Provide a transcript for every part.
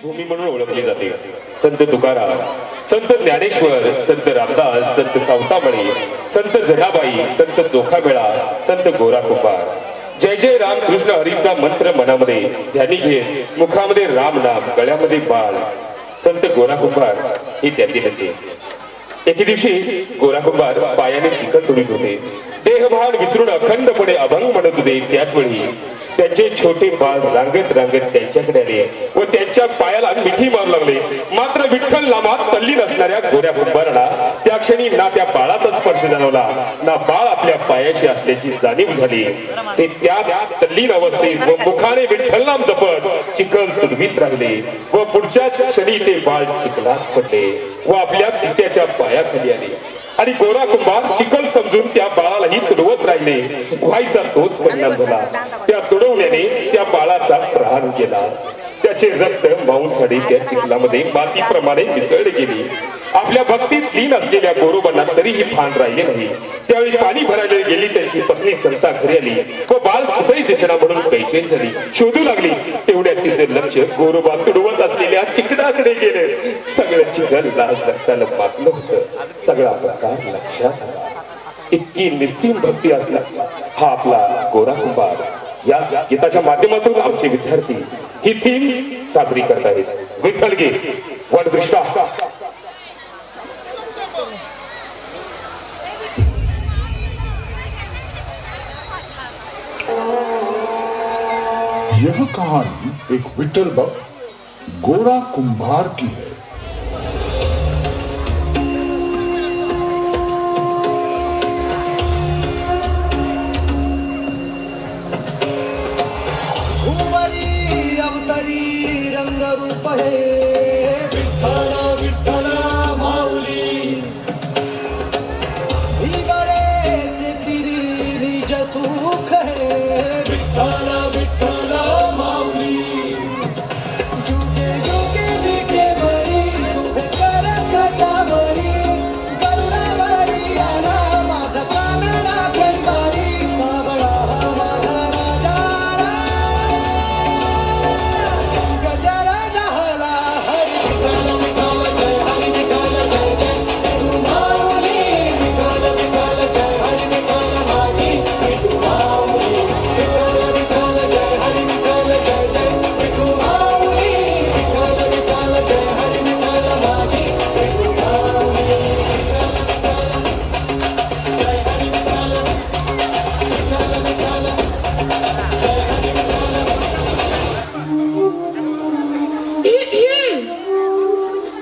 भूमी म्हणून ओळखली जाते. संत तुकाराम, संत ज्ञानेश्वर, संत रामदास, संत सावतामणी, संत जनाबाई, संत चोखामेळा, संत गोरा कुंभार. जय जय राम कृष्ण हरीचा मंत्र मनामध्ये ध्यानी घेत मुखामध्ये राम नाम, गळ्यामध्ये बाळ. संत गोरा कुंभार हे त्यातील एके दिवशी गोरा कुंभार पायाने चिखल तोडीत होते. देहभान विसरून अखंडपणे अभंग म्हणत होते. त्याचवेळी त्यांचे छोटे बाळ रांगत रांगत त्यांच्याकडे आले व त्यांच्या पायाला मिठी मारू लागले. मात्र विठ्ठल नामात तल्लीन असणाऱ्या गोऱ्या कुंभाराला त्या क्षणी ना त्या बाळाचा स्पर्श जाणवला, ना बाळ आपल्या पायाशी असल्याची जाणीव झाली. ते त्या तल्लीन अवस्थेत व मुखाने विठ्ठल नाम जपत चिखल तुडवीत राहिले व पुढच्याच क्षणी ते बाळ चिखलात पडले व आपल्या पित्याच्या पायाखाली आले. आणि गोरा कुंभार चिखल समजून त्या बाळालाही तुडवत राहिले. व्हायचा तोच परिणाम झाला. त्या तुडवण्याने त्या बाळाचा प्राण गेला. त्याचे रक्त मांसाडी त्या चिखलामध्ये मातीप्रमाणे मिसळले गेली. आपल्या भक्तीत लीन असलेल्या गोरोबांना तरीही भान राहिले नाही. त्यावेळी पाणी भरायला गेली त्यांची पत्नी संता घरी आली व बाळ कुठेही दिसना म्हणून बेचैन झाली. शोधू लागली. तेवढ्यात तिचे लक्ष गोरोबा तुडवत असलेल्या चिखलाकडे गेले. सगळं चिखल लाज रक्तानं मातलं होतं. सगळा प्रकार लक्षात आला. इतकी निस्सीम भक्ती असला हा आपला गोरा कुंभार. या गीताच्या माध्यमातून आमचे विद्यार्थी ही थीम साजरी करत आहेत. विठ्ठल गीत वटदृष्टा. यह कहानी एक विठ्ठल भक्त गोरा कुंभार की है. रंगरूप हे विठ्ठल विठ्ठल माऊली विगरेचे तिरी निज सुख हे विठ्ठल विठ्ठल माऊली जुगे जुगे जिथे बरी शुभे करत कावरी गरुडावरी आला माझा कानडा खेळवारी सावळा माझा राजा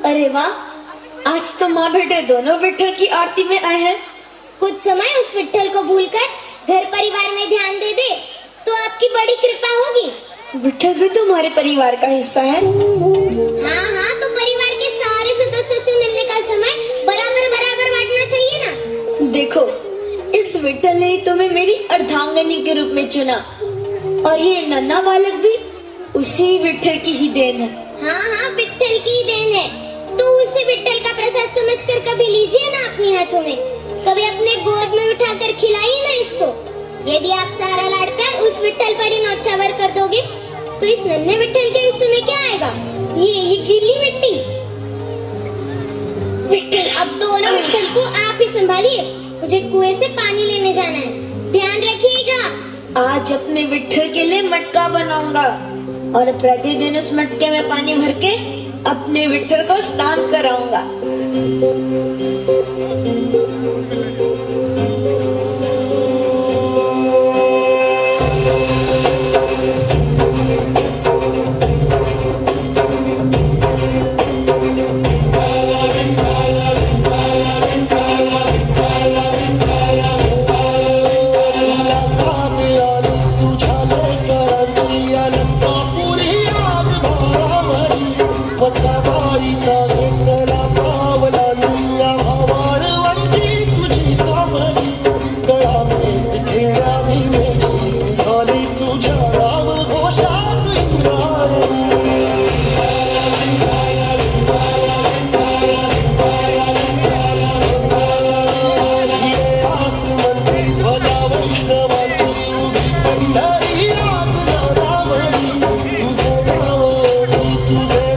अरे वाह, आज तो माँ बेटे दोनों विठ्ठल की आरती में आए हैं। कुछ समय उस विठ्ठल को भूलकर घर परिवार में ध्यान दे दे तो आपकी बड़ी कृपा होगी। विठ्ठल भी तो हमारे परिवार का हिस्सा है। हाँ हाँ, तो परिवार के सारे सदस्यों से मिलने का समय बराबर बराबर बांटना चाहिए ना। देखो, इस विठ्ठल ने तुम्हें मेरी अर्धांगिनी के रूप में चुना और ये नन्हा बालक भी उसी विठ्ठल की ही देन है। हाँ हाँ, विठ्ठल की ही देन है, तो उसे विठ्ठल का प्रसाद समझकर कभी लीजिए ना अपने हाथों में, कभी अपने गोद में उठाकर खिलाइए ना इसको। यदि आप सारा लाड प्यार उस विठ्ठल पर ही न्यौछावर कर दोगे तो इस नन्हे विठ्ठल के हिस्से में क्या आएगा? ये गीली मिट्टी। विठ्ठल, अब दोनों विठ्ठल को आप ही संभालिए, मुझे कुएं से पानी लेने जाना है, ध्यान रखिएगा। आज अपने विठ्ठल के लिए मटका बनाऊंगा और प्रतिदिन उस मटके में पानी भर के अपने विठ्ठल को स्नान कराऊंगा। तुझे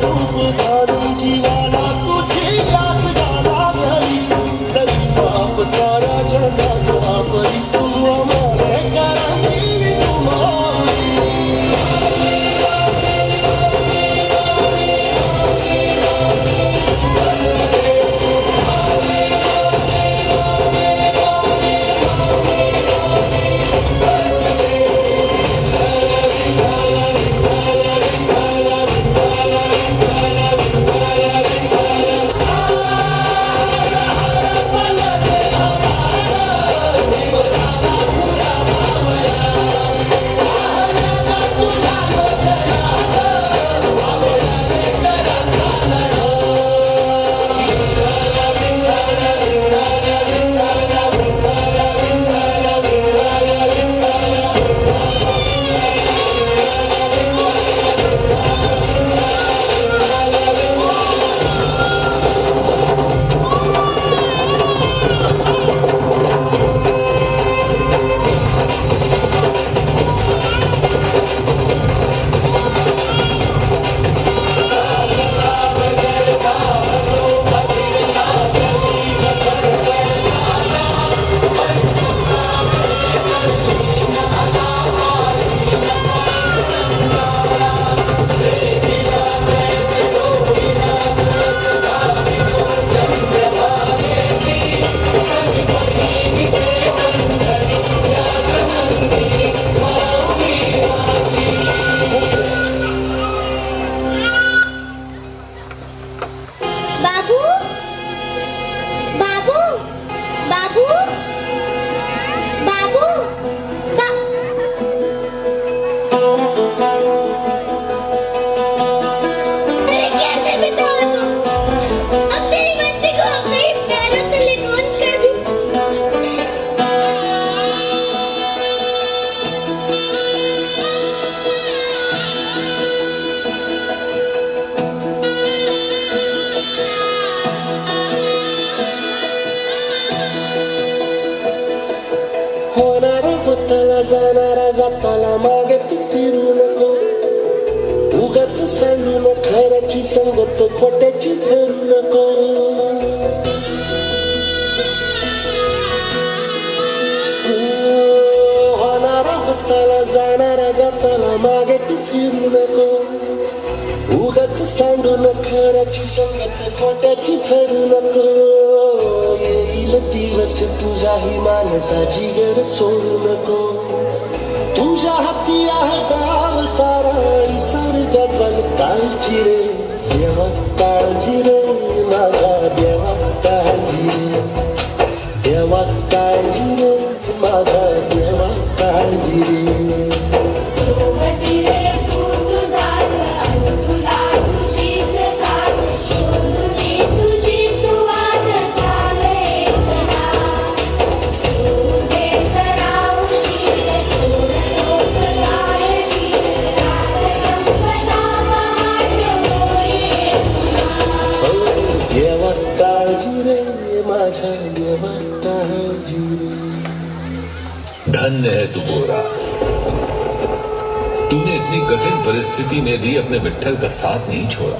खऱ्याची संगत खोट्याची धरू नको. होणारा होताला जाणारा जाताना मागे तू फिरू नको. उगाच सांडून खऱ्याची संगत खोट्याची धरू नको. येईल दिवस तुझ्याही माणसाची गर सोडू नको. तुझ्या हाती आहे गाव सारा निसर्गाचा काळजी रे. देवा काळजी रे माझ्या देवा काळजी रे. देवा काळजी रे माझ्या देवा काळजी रे. सोबती रे तू तुझाच आणि तुला तुझीच साथ. शोधून तुझी तू वाट चाल एकला. तू दे जरा उशीर सोड तोच काय वीर. रात संपता पहाट होईल पुन्हा. देवा काळजी रे माझ्या देवा काळजी रे. धन्य है तू गोरा, तूने इतनी कठिन परिस्थिति में भी अपने विट्ठल का साथ नहीं छोड़ा.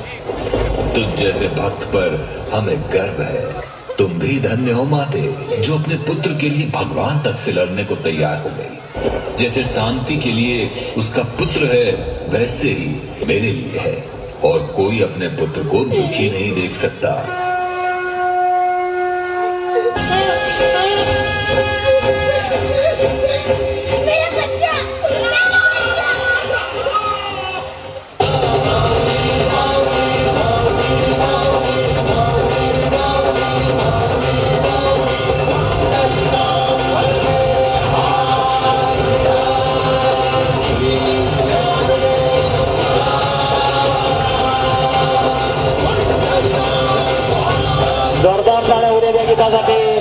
तुझ जैसे भक्त पर हमें गर्व है. तुम भी धन्य हो माते, जो अपने पुत्र के लिए भगवान तक से लड़ने को तैयार हो गई. जैसे शांति के लिए उसका पुत्र है, वैसे ही मेरे लिए है. और कोई अपने पुत्र को दुखी नहीं देख सकता. मेरा बच्चा जोरदार टाळ्या उद्या द्या गीतासाठी.